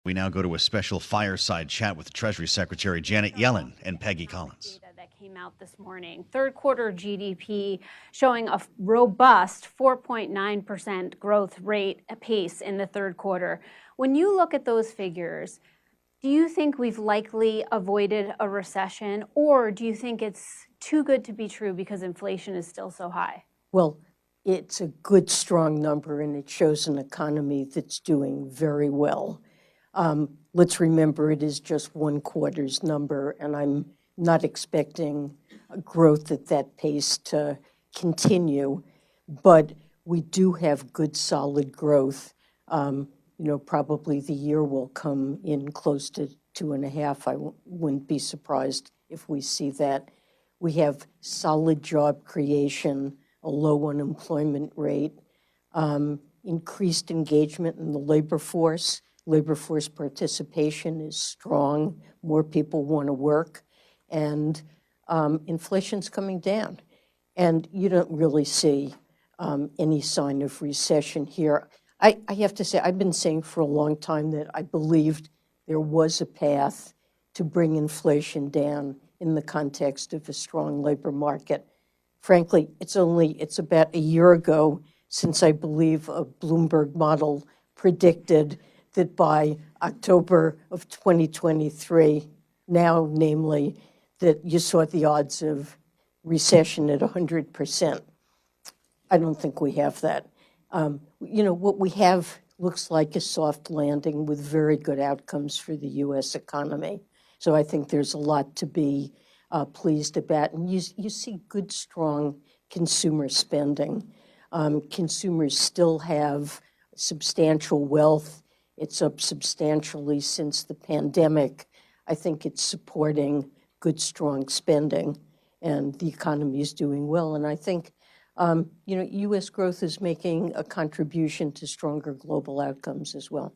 We now go to a special fireside chat with Treasury Secretary Janet Yellen and Peggy Collins. Data that came out this morning. Third quarter GDP showing a robust 4.9% growth rate pace in the third quarter. When you look at those figures, do you think we've likely avoided a recession, or do you think it's too good to be true because inflation is still so high? Well, it's a good, strong number, and it shows an economy that's doing very well. Let's remember it is just one quarter's number, and I'm not expecting growth at that pace to continue, but we do have good, solid growth. Probably the year will come in close to 2.5. I wouldn't be surprised if we see that. We have solid job creation, a low unemployment rate, increased engagement in the labor force. Labor force participation is strong. More people want to work, and inflation's coming down. And you don't really see any sign of recession here. I have to say, I've been saying for a long time that I believed there was a path to bring inflation down in the context of a strong labor market. Frankly, it's about a year ago since I believe a Bloomberg model predicted that by October of 2023, now namely, that you saw the odds of recession at 100%. I don't think we have that. What we have looks like a soft landing with very good outcomes for the U.S. economy. So I think there's a lot to be pleased about. And you see good, strong consumer spending. Consumers still have substantial wealth. It's up substantially since the pandemic. I think it's supporting good, strong spending, and the economy is doing well. And I think, U.S. growth is making a contribution to stronger global outcomes as well.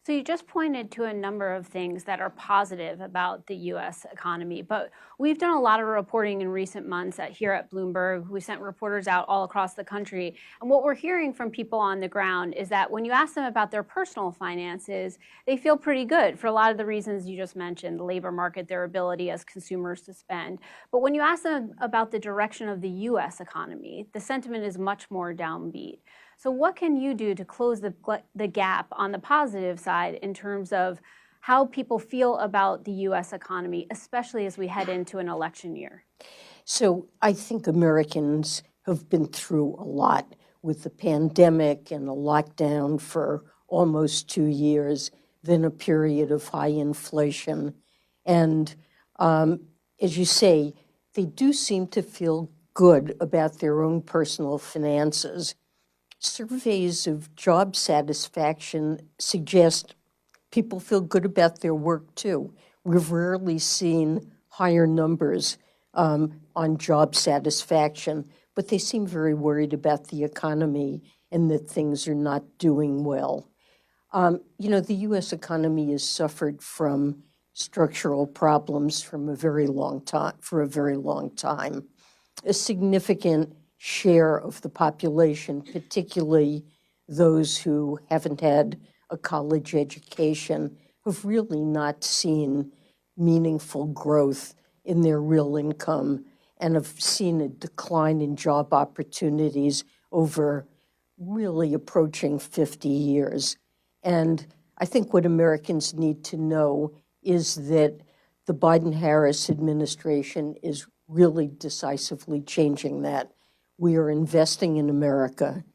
So you just pointed to a number of things that are positive about the U.S. economy, but we've done a lot of reporting in recent months here at Bloomberg. We sent reporters out all across the country, and what we're hearing from people on the ground is that when you ask them about their personal finances, they feel pretty good for a lot of the reasons you just mentioned, the labor market, their ability as consumers to spend. But when you ask them about the direction of the U.S. economy, the sentiment is much more downbeat. So what can you do to close the gap on the positive side in terms of how people feel about the U.S. economy, especially as we head into an election year? So I think Americans have been through a lot with the pandemic and a lockdown for almost 2 years, then a period of high inflation. And as you say, they do seem to feel good about their own personal finances. Surveys of job satisfaction suggest people feel good about their work too. We've rarely seen higher numbers on job satisfaction, but they seem very worried about the economy and that things are not doing well. The U.S. economy has suffered from structural problems for a very long time. A significant share of the population, particularly those who haven't had a college education, have really not seen meaningful growth in their real income and have seen a decline in job opportunities over really approaching 50 years. And I think what Americans need to know is that the Biden-Harris administration is really decisively changing that. We are investing in America.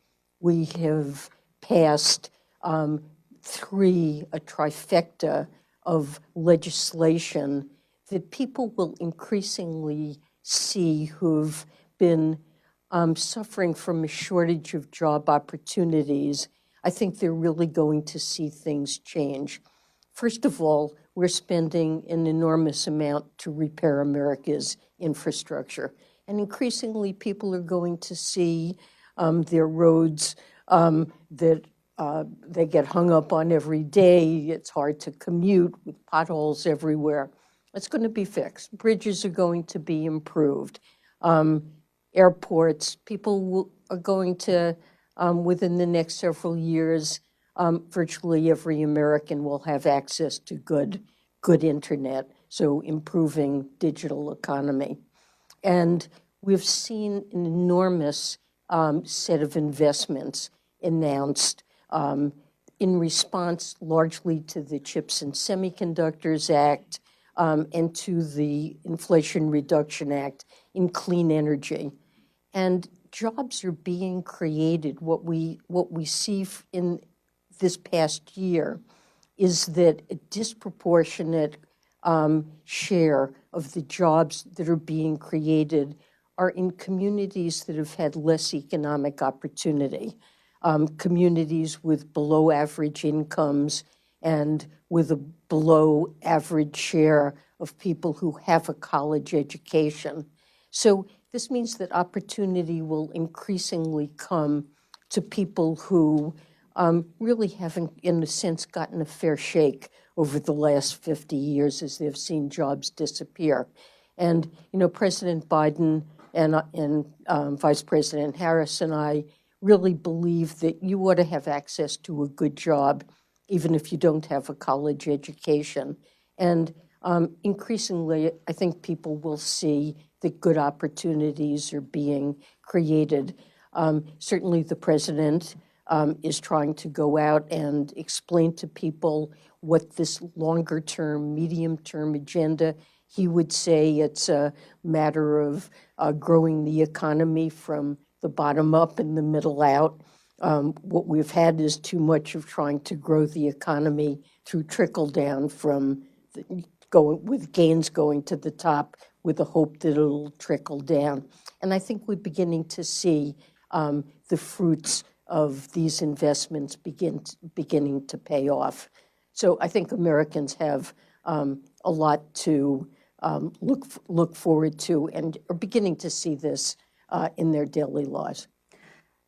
We have passed a trifecta of legislation that people will increasingly see who've been suffering from a shortage of job opportunities. I think they're really going to see things change. First of all, we're spending an enormous amount to repair America's infrastructure. And increasingly, people are going to see their roads that they get hung up on every day. It's hard to commute with potholes everywhere. It's going to be fixed. Bridges are going to be improved. Airports, people are going to, within the next several years, virtually every American will have access to good internet, so improving digital economy. And we've seen an enormous set of investments announced in response largely to the Chips and Semiconductors Act and to the Inflation Reduction Act in clean energy. And jobs are being created. What we see in this past year is that a disproportionate share of the jobs that are being created are in communities that have had less economic opportunity, communities with below average incomes and with a below average share of people who have a college education. So this means that opportunity will increasingly come to people who really haven't, in a sense, gotten a fair shake over the last 50 years as they've seen jobs disappear. And, President Biden and Vice President Harris and I really believe that you ought to have access to a good job, even if you don't have a college education. And increasingly, I think people will see that good opportunities are being created. Certainly, the president is trying to go out and explain to people what this longer-term, medium-term agenda. He would say it's a matter of growing the economy from the bottom up and the middle out. What we've had is too much of trying to grow the economy through trickle down from with gains going to the top with the hope that it'll trickle down. And I think we're beginning to see the fruits of these investments beginning to pay off. So I think Americans have a lot to look forward to and are beginning to see this in their daily lives.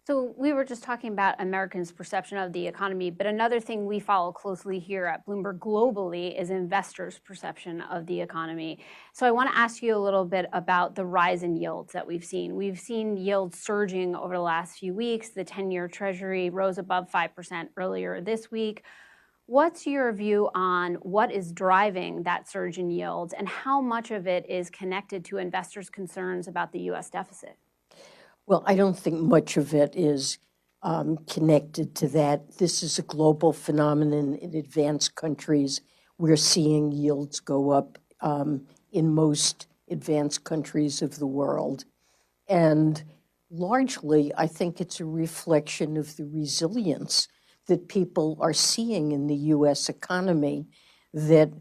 So we were just talking about Americans' perception of the economy, but another thing we follow closely here at Bloomberg globally is investors' perception of the economy. So I want to ask you a little bit about the rise in yields that we've seen. We've seen yields surging over the last few weeks. The 10-year Treasury rose above 5% earlier this week. What's your view on what is driving that surge in yields and how much of it is connected to investors' concerns about the U.S. deficit? Well, I don't think much of it is connected to that. This is a global phenomenon in advanced countries. We're seeing yields go up in most advanced countries of the world. And largely, I think it's a reflection of the resilience that people are seeing in the U.S. economy, that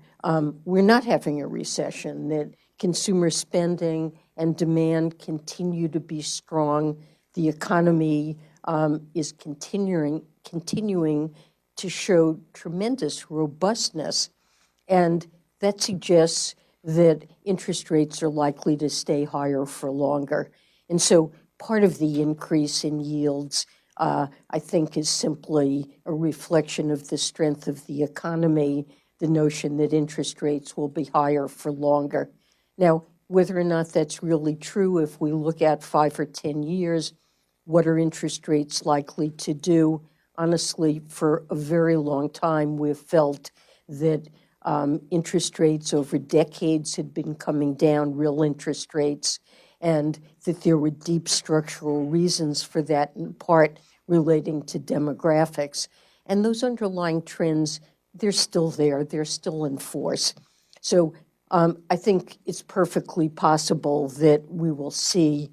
we're not having a recession, that consumer spending and demand continue to be strong. The economy is continuing to show tremendous robustness, and that suggests that interest rates are likely to stay higher for longer. And so part of the increase in yields, I think, is simply a reflection of the strength of the economy, the notion that interest rates will be higher for longer. Now, whether or not that's really true, if we look at 5 or 10 years, what are interest rates likely to do? Honestly, for a very long time, we've felt that interest rates over decades had been coming down, real interest rates, and that there were deep structural reasons for that, in part relating to demographics. And those underlying trends, they're still there, they're still in force. So I think it's perfectly possible that we will see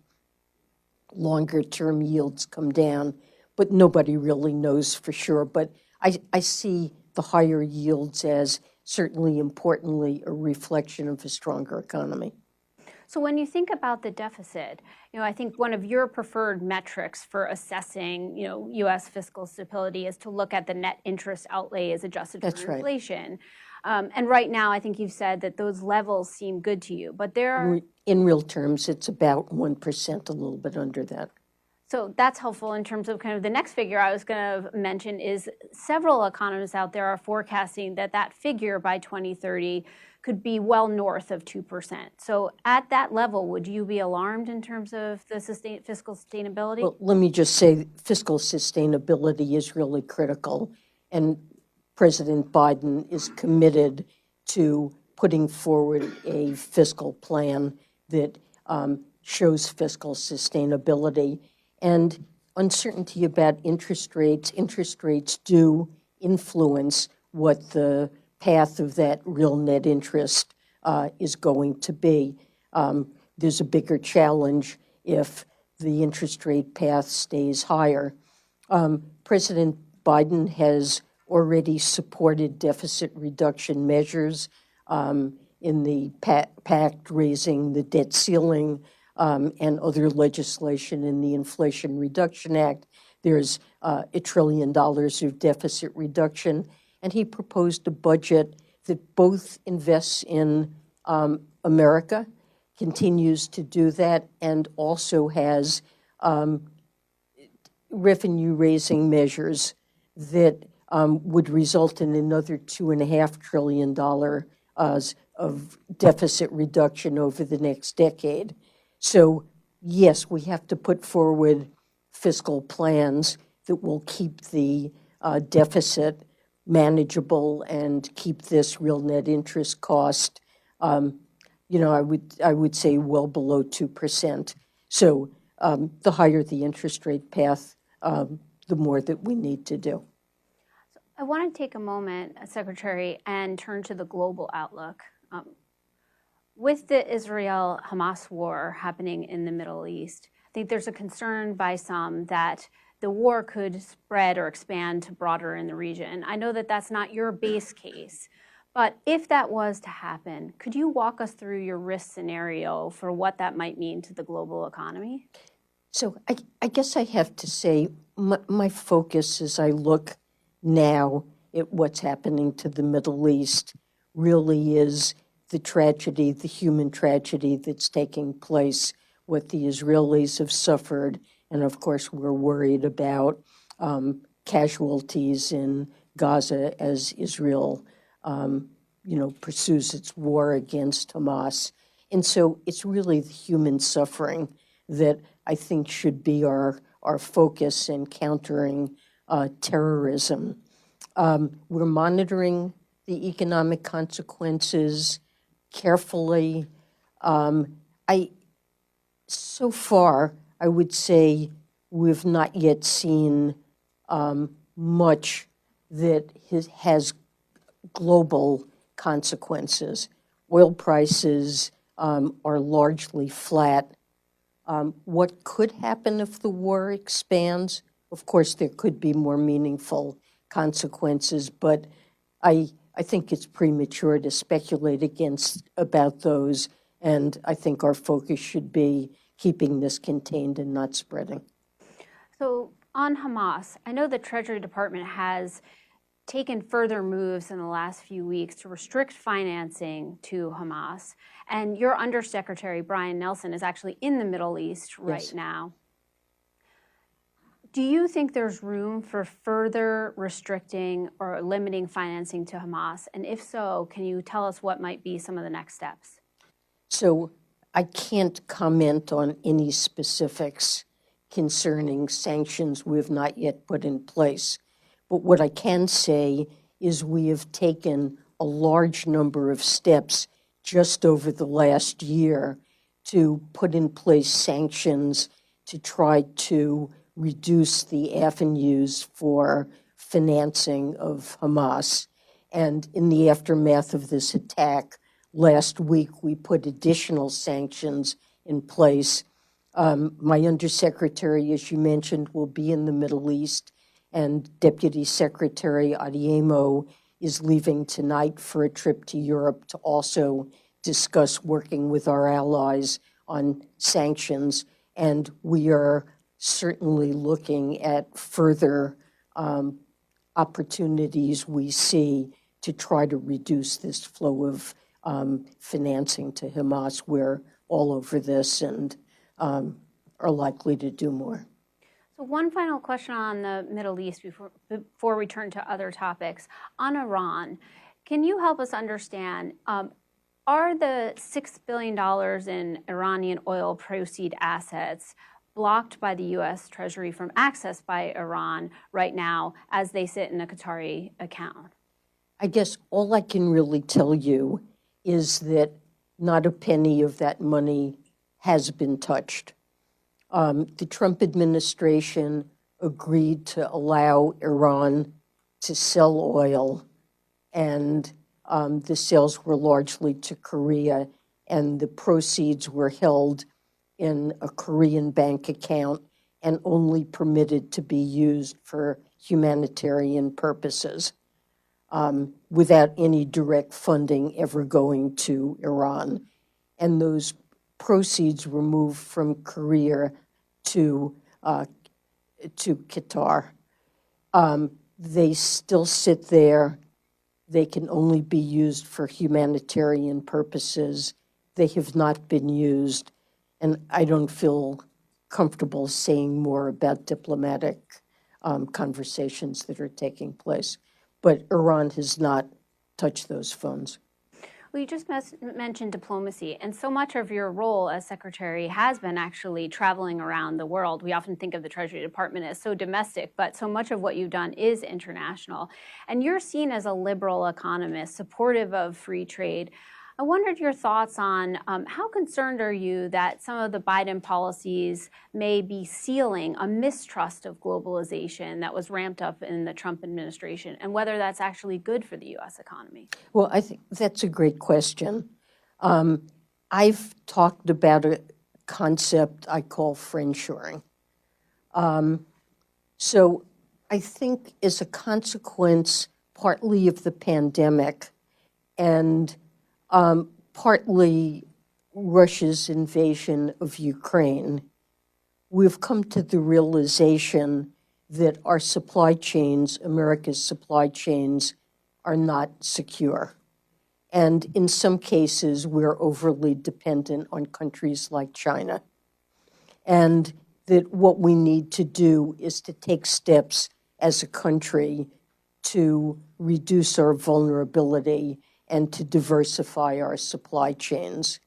longer-term yields come down, but nobody really knows for sure. But I see the higher yields as certainly, importantly, a reflection of a stronger economy. So when you think about the deficit, I think one of your preferred metrics for assessing, U.S. fiscal stability is to look at the net interest outlay as adjusted for inflation. And right now, I think you've said that those levels seem good to you, but there are... In real terms, it's about 1%, a little bit under that. So that's helpful in terms of kind of the next figure I was going to mention is several economists out there are forecasting that figure by 2030 could be well north of 2%. So at that level, would you be alarmed in terms of the fiscal sustainability? Well, let me just say fiscal sustainability is really critical. And President Biden is committed to putting forward a fiscal plan that shows fiscal sustainability. And uncertainty about interest rates do influence what the path of that real net interest is going to be. There's a bigger challenge if the interest rate path stays higher. President Biden has already supported deficit reduction measures in the pact raising the debt ceiling and other legislation in the Inflation Reduction Act. There's $1 trillion of deficit reduction, and he proposed a budget that both invests in America, continues to do that, and also has revenue-raising measures that would result in another $2.5 trillion of deficit reduction over the next decade. So, yes, we have to put forward fiscal plans that will keep the deficit manageable and keep this real net interest cost, I would say well below 2%. So the higher the interest rate path, the more that we need to do. I want to take a moment, Secretary, and turn to the global outlook. With the Israel-Hamas war happening in the Middle East, I think there's a concern by some that the war could spread or expand to broader in the region. I know that that's not your base case, but if that was to happen, could you walk us through your risk scenario for what that might mean to the global economy? So I guess I have to say my focus as I look now at what's happening to the Middle East really is the tragedy, the human tragedy that's taking place, what the Israelis have suffered, and of course we're worried about casualties in Gaza as Israel pursues its war against Hamas. And so it's really the human suffering that I think should be our focus in countering terrorism. We're monitoring the economic consequences carefully. So far, I would say we've not yet seen much that has global consequences. Oil prices are largely flat. What could happen if the war expands? Of course, there could be more meaningful consequences, but I think it's premature to speculate about those, and I think our focus should be keeping this contained and not spreading. So on Hamas, I know the Treasury Department has taken further moves in the last few weeks to restrict financing to Hamas, and your Undersecretary, Brian Nelson, is actually in the Middle East right now. Do you think there's room for further restricting or limiting financing to Hamas? And if so, can you tell us what might be some of the next steps? So I can't comment on any specifics concerning sanctions we have not yet put in place. But what I can say is we have taken a large number of steps just over the last year to put in place sanctions to try to reduce the avenues for financing of Hamas. And in the aftermath of this attack, last week we put additional sanctions in place. My Undersecretary, as you mentioned, will be in the Middle East, and Deputy Secretary Adeyemo is leaving tonight for a trip to Europe to also discuss working with our allies on sanctions. And we are certainly looking at further opportunities we see to try to reduce this flow of financing to Hamas. We're all over this and are likely to do more. So one final question on the Middle East before we turn to other topics. On Iran, can you help us understand, are the $6 billion in Iranian oil proceed assets blocked by the U.S. Treasury from access by Iran right now as they sit in a Qatari account? I guess all I can really tell you is that not a penny of that money has been touched. The Trump administration agreed to allow Iran to sell oil, and the sales were largely to Korea, and the proceeds were held in a Korean bank account and only permitted to be used for humanitarian purposes, without any direct funding ever going to Iran. And those proceeds were moved from Korea to Qatar. They still sit there. They can only be used for humanitarian purposes. They have not been used, and I don't feel comfortable saying more about diplomatic conversations that are taking place. But Iran has not touched those funds. Well, you just mentioned diplomacy, and so much of your role as secretary has been actually traveling around the world. We often think of the Treasury Department as so domestic, but so much of what you've done is international. And you're seen as a liberal economist, supportive of free trade. I wondered your thoughts on how concerned are you that some of the Biden policies may be sealing a mistrust of globalization that was ramped up in the Trump administration, and whether that's actually good for the U.S. economy? Well, I think that's a great question. I've talked about a concept I call friendshoring. So I think as a consequence, partly of the pandemic and partly Russia's invasion of Ukraine, we've come to the realization that our supply chains, America's supply chains, are not secure. And in some cases, we're overly dependent on countries like China. And that what we need to do is to take steps as a country to reduce our vulnerability and to diversify our supply chains.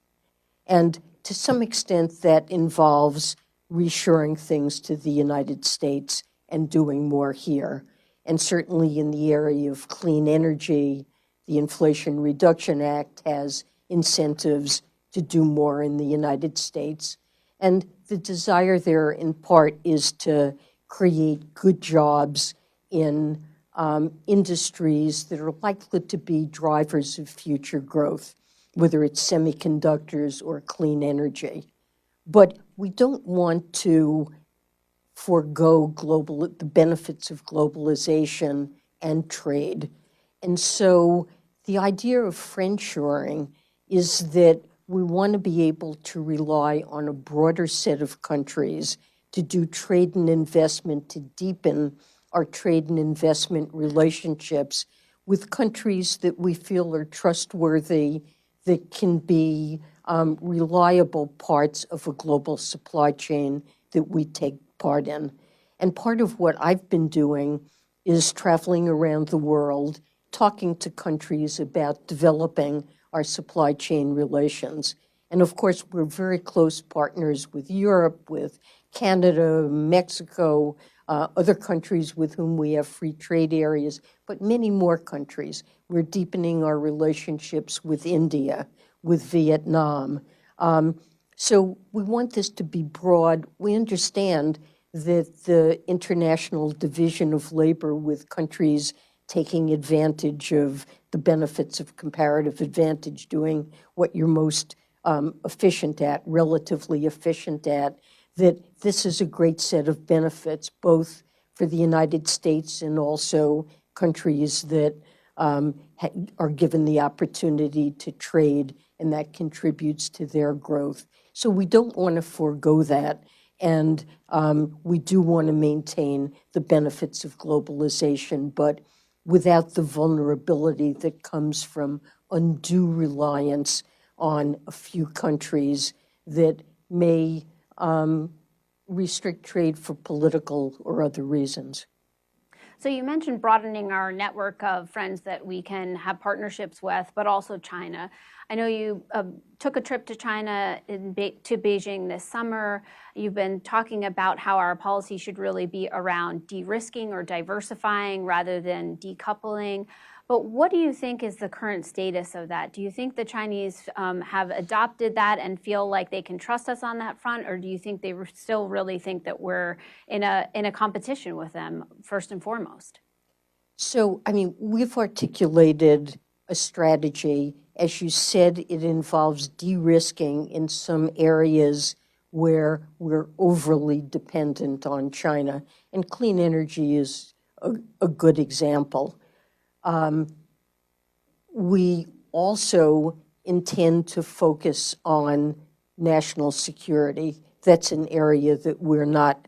And to some extent, that involves reshoring things to the United States and doing more here. And certainly in the area of clean energy, the Inflation Reduction Act has incentives to do more in the United States. And the desire there, in part, is to create good jobs in industries that are likely to be drivers of future growth, whether it's semiconductors or clean energy. But we don't want to forego the benefits of globalization and trade. And so the idea of friendshoring is that we want to be able to rely on a broader set of countries to do trade and investment, to deepen our trade and investment relationships with countries that we feel are trustworthy, that can be reliable parts of a global supply chain that we take part in. And part of what I've been doing is traveling around the world, talking to countries about developing our supply chain relations. And of course, we're very close partners with Europe, with Canada, Mexico, other countries with whom we have free trade areas, but many more countries. We're deepening our relationships with India, with Vietnam. So we want this to be broad. We understand that the international division of labor with countries taking advantage of the benefits of comparative advantage, doing what you're most efficient at, relatively efficient at, that this is a great set of benefits, both for the United States and also countries that are given the opportunity to trade, and that contributes to their growth. So we don't want to forego that, and we do want to maintain the benefits of globalization, but without the vulnerability that comes from undue reliance on a few countries that may restrict trade for political or other reasons. So you mentioned broadening our network of friends that we can have partnerships with, but also China. I know you took a trip to China to Beijing this summer. You've been talking about how our policy should really be around de-risking or diversifying rather than decoupling. But what do you think is the current status of that? Do you think the Chinese have adopted that and feel like they can trust us on that front, or do you think they still really think that we're in a competition with them first and foremost? So, I mean, we've articulated a strategy. As you said, it involves de-risking in some areas where we're overly dependent on China, and clean energy is a good example. We also intend to focus on national security. That's an area that we're not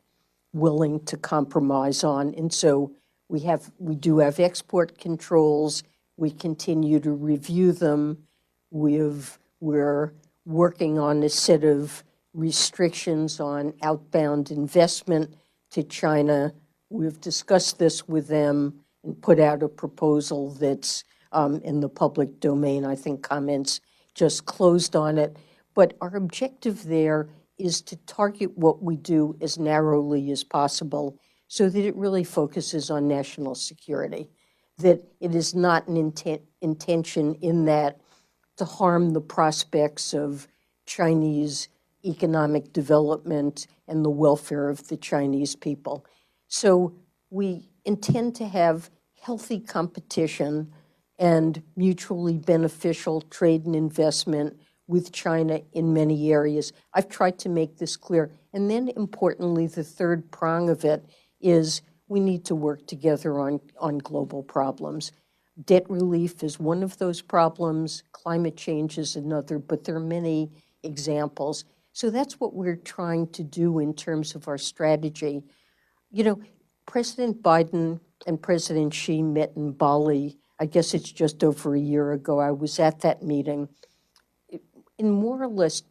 willing to compromise on. And so we do have export controls. We continue to review them. We're working on a set of restrictions on outbound investment to China. We've discussed this with them and put out a proposal that's in the public domain. I think comments just closed on it. But our objective there is to target what we do as narrowly as possible so that it really focuses on national security, that it is not an intention in that to harm the prospects of Chinese economic development and the welfare of the Chinese people. So we intend to have healthy competition and mutually beneficial trade and investment with China in many areas. I've tried to make this clear. And then importantly, the third prong of it is we need to work together on global problems. Debt relief is one of those problems. Climate change is another, but there are many examples. So that's what we're trying to do in terms of our strategy. You know, President Biden and President Xi met in Bali. I guess it's just over a year ago. I was at that meeting. In more or less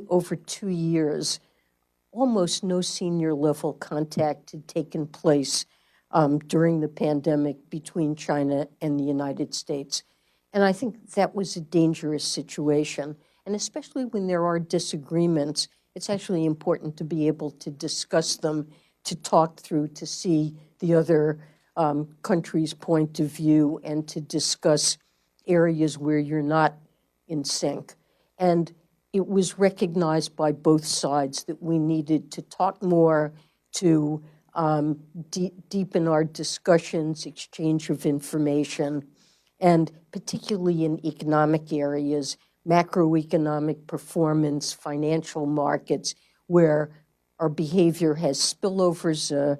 over 2 years, almost no senior level contact had taken place during the pandemic between China and the United States. And I think that was a dangerous situation. And especially when there are disagreements, it's actually important to be able to discuss them, to talk through, to see the other country's point of view, and to discuss areas where you're not in sync. And it was recognized by both sides that we needed to talk more, to deepen our discussions, exchange of information, and particularly in economic areas, macroeconomic performance, financial markets, where our behavior has spillovers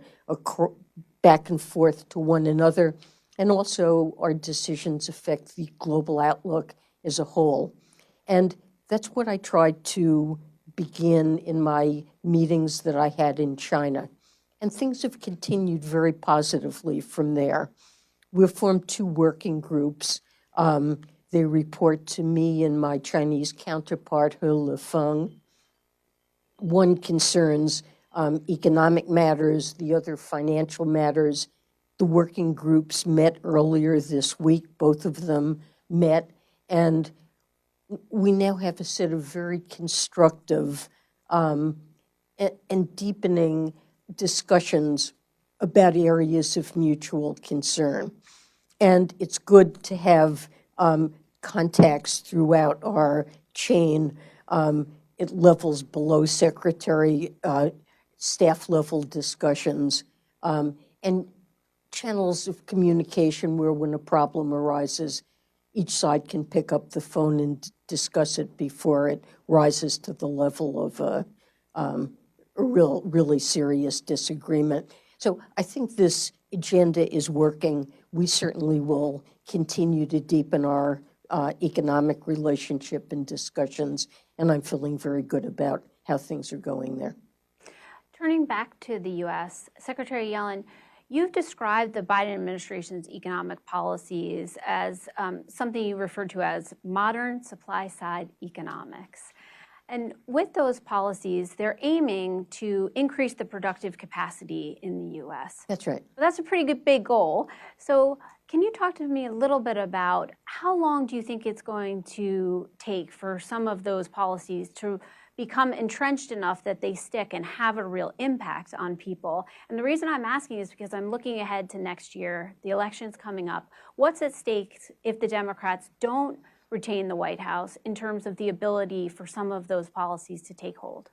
back and forth to one another, and also our decisions affect the global outlook as a whole. And that's what I tried to begin in my meetings that I had in China. And things have continued very positively from there. We've formed 2 working groups. They report to me and my Chinese counterpart, He Lifeng. One concerns economic matters, the other financial matters. The working groups met earlier this week. Both of them met, and we now have a set of very constructive and deepening discussions about areas of mutual concern. And it's good to have contacts throughout our chain at levels below secretary, staff level discussions, and channels of communication where when a problem arises, each side can pick up the phone and discuss it before it rises to the level of a really serious disagreement. So I think this agenda is working. We certainly will continue to deepen our economic relationship and discussions, and I'm feeling very good about how things are going there. Turning back to the U.S., Secretary Yellen, you've described the Biden administration's economic policies as something you refer to as modern supply-side economics. And with those policies, they're aiming to increase the productive capacity in the U.S. That's right. That's a pretty good big goal. So can you talk to me a little bit about how long do you think it's going to take for some of those policies to become entrenched enough that they stick and have a real impact on people? And the reason I'm asking is because I'm looking ahead to next year. The election's coming up. What's at stake if the Democrats don't retain the White House in terms of the ability for some of those policies to take hold?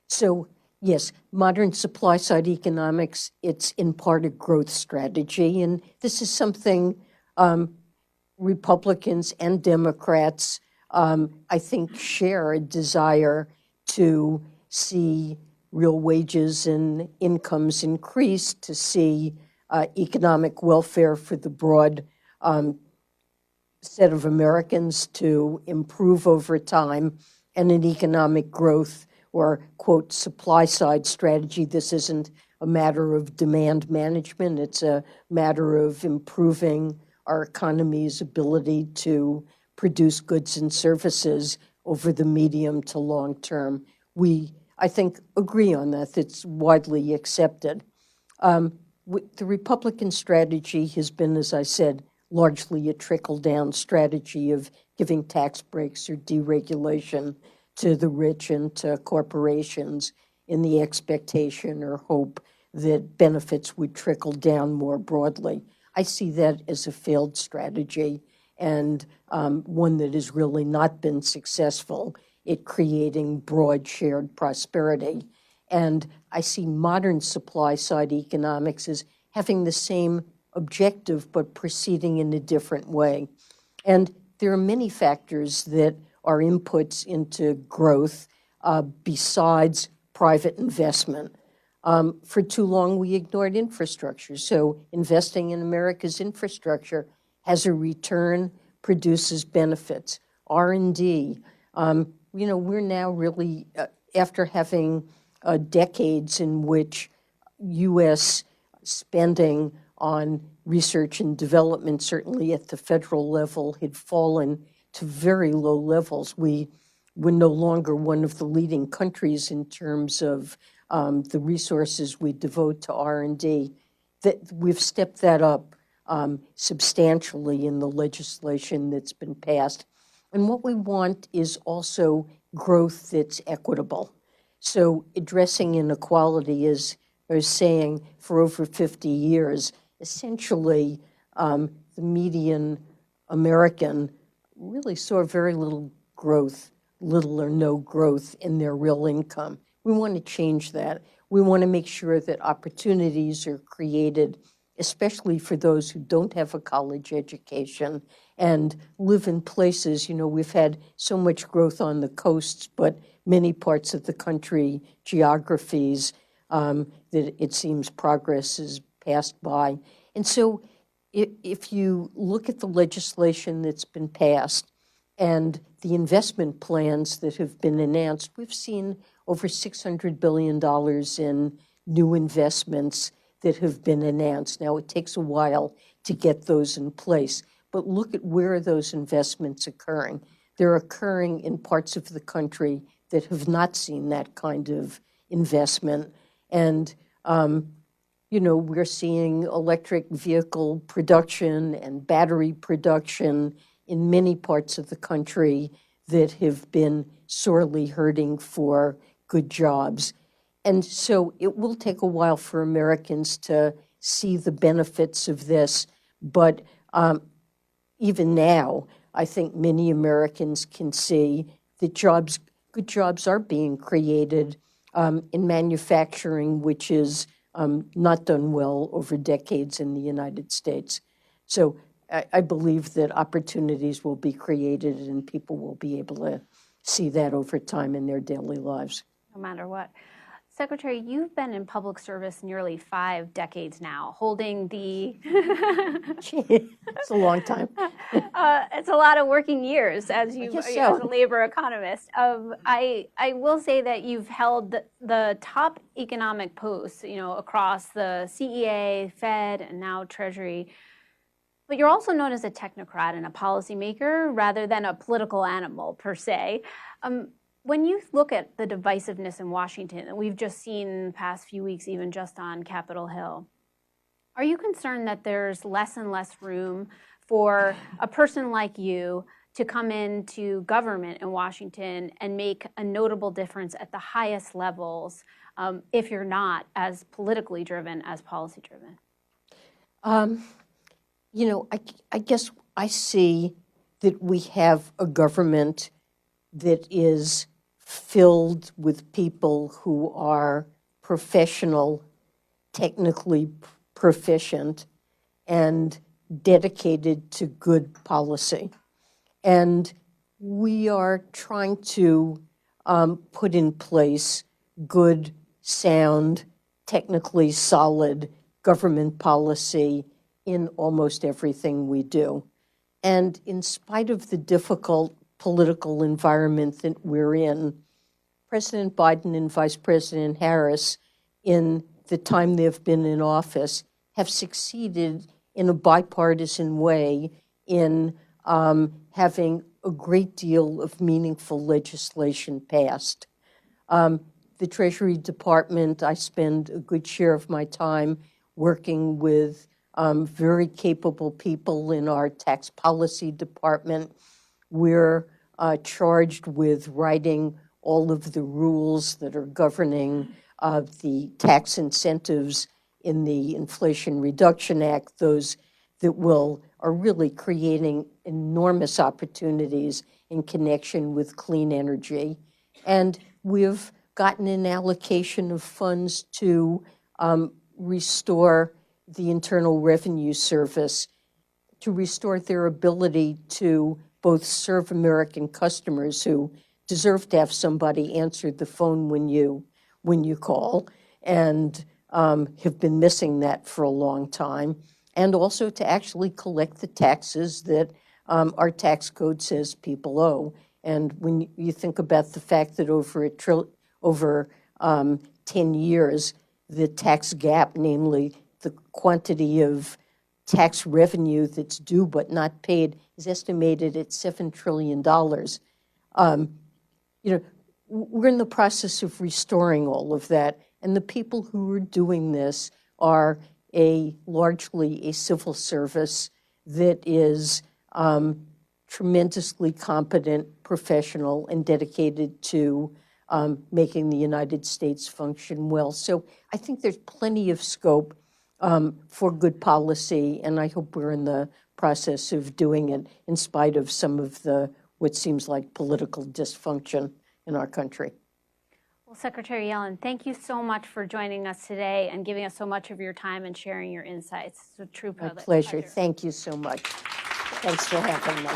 So, yes, modern supply-side economics, it's in part a growth strategy, and this is something Republicans and Democrats, I think, share a desire to see real wages and incomes increase, to see economic welfare for the broad set of Americans to improve over time, and an economic growth or, quote, supply-side strategy. This isn't a matter of demand management. It's a matter of improving our economy's ability to produce goods and services over the medium to long term. We, I think, agree on that. It's widely accepted. The Republican strategy has been, as I said, largely a trickle-down strategy of giving tax breaks or deregulation to the rich and to corporations in the expectation or hope that benefits would trickle down more broadly. I see that as a failed strategy and one that has really not been successful at creating broad shared prosperity. And I see modern supply-side economics as having the same objective but proceeding in a different way. And there are many factors that are inputs into growth besides private investment. For too long, we ignored infrastructure. So investing in America's infrastructure has a return, produces benefits. R&D, we're now really, after having decades in which U.S. spending on research and development, certainly at the federal level, had fallen to very low levels. We were no longer one of the leading countries in terms of the resources we devote to R&D. That we've stepped that up substantially in the legislation that's been passed. And what we want is also growth that's equitable. So addressing inequality, as I was saying, for over 50 years, essentially the median American really saw very little growth, little or no growth in their real income. We want to change that. We want to make sure that opportunities are created, especially for those who don't have a college education and live in places, we've had so much growth on the coasts, but many parts of the country, geographies, that it seems progress is passed by. And so if you look at the legislation that's been passed and the investment plans that have been announced, we've seen over $600 billion in new investments that have been announced. Now, it takes a while to get those in place, but look at where those investments occurring. They're occurring in parts of the country that have not seen that kind of investment. And we're seeing electric vehicle production and battery production in many parts of the country that have been sorely hurting for good jobs. And so it will take a while for Americans to see the benefits of this. But even now, I think many Americans can see that good jobs are being created in manufacturing, which is not done well over decades in the United States. So I believe that opportunities will be created and people will be able to see that over time in their daily lives. No matter what. Secretary, you've been in public service nearly 5 decades now, holding the... It's a long time. It's a lot of working years as so. as a labor economist. I will say that you've held the top economic posts, across the CEA, Fed, and now Treasury. But you're also known as a technocrat and a policymaker rather than a political animal per se. When you look at the divisiveness in Washington that we've just seen in the past few weeks, even just on Capitol Hill, are you concerned that there's less and less room for a person like you to come into government in Washington and make a notable difference at the highest levels if you're not as politically driven as policy driven? You know, I guess I see that we have a government that is filled with people who are professional, technically proficient, and dedicated to good policy. And we are trying to put in place good, sound, technically solid government policy in almost everything we do. And in spite of the difficult political environment that we're in, President Biden and Vice President Harris, in the time they've been in office, have succeeded in a bipartisan way in having a great deal of meaningful legislation passed. The Treasury Department, I spend a good share of my time working with very capable people in our tax policy department. We're charged with writing all of the rules that are governing the tax incentives in the Inflation Reduction Act, those that are really creating enormous opportunities in connection with clean energy. And we've gotten an allocation of funds to restore the Internal Revenue Service, to restore their ability to both serve American customers who deserve to have somebody answer the phone when you call, and have been missing that for a long time, and also to actually collect the taxes that our tax code says people owe. And when you think about the fact that over 10 years, the tax gap, namely the quantity of tax revenue that's due but not paid, is estimated at $7 trillion. We're in the process of restoring all of that, and the people who are doing this are largely a civil service that is tremendously competent, professional, and dedicated to making the United States function well. So I think there's plenty of scope for good policy, and I hope we're in the process of doing it in spite of some of what seems like political dysfunction in our country. Well, Secretary Yellen, thank you so much for joining us today and giving us so much of your time and sharing your insights. It's a true pleasure. My pleasure. Thank you so much. Thanks for having me.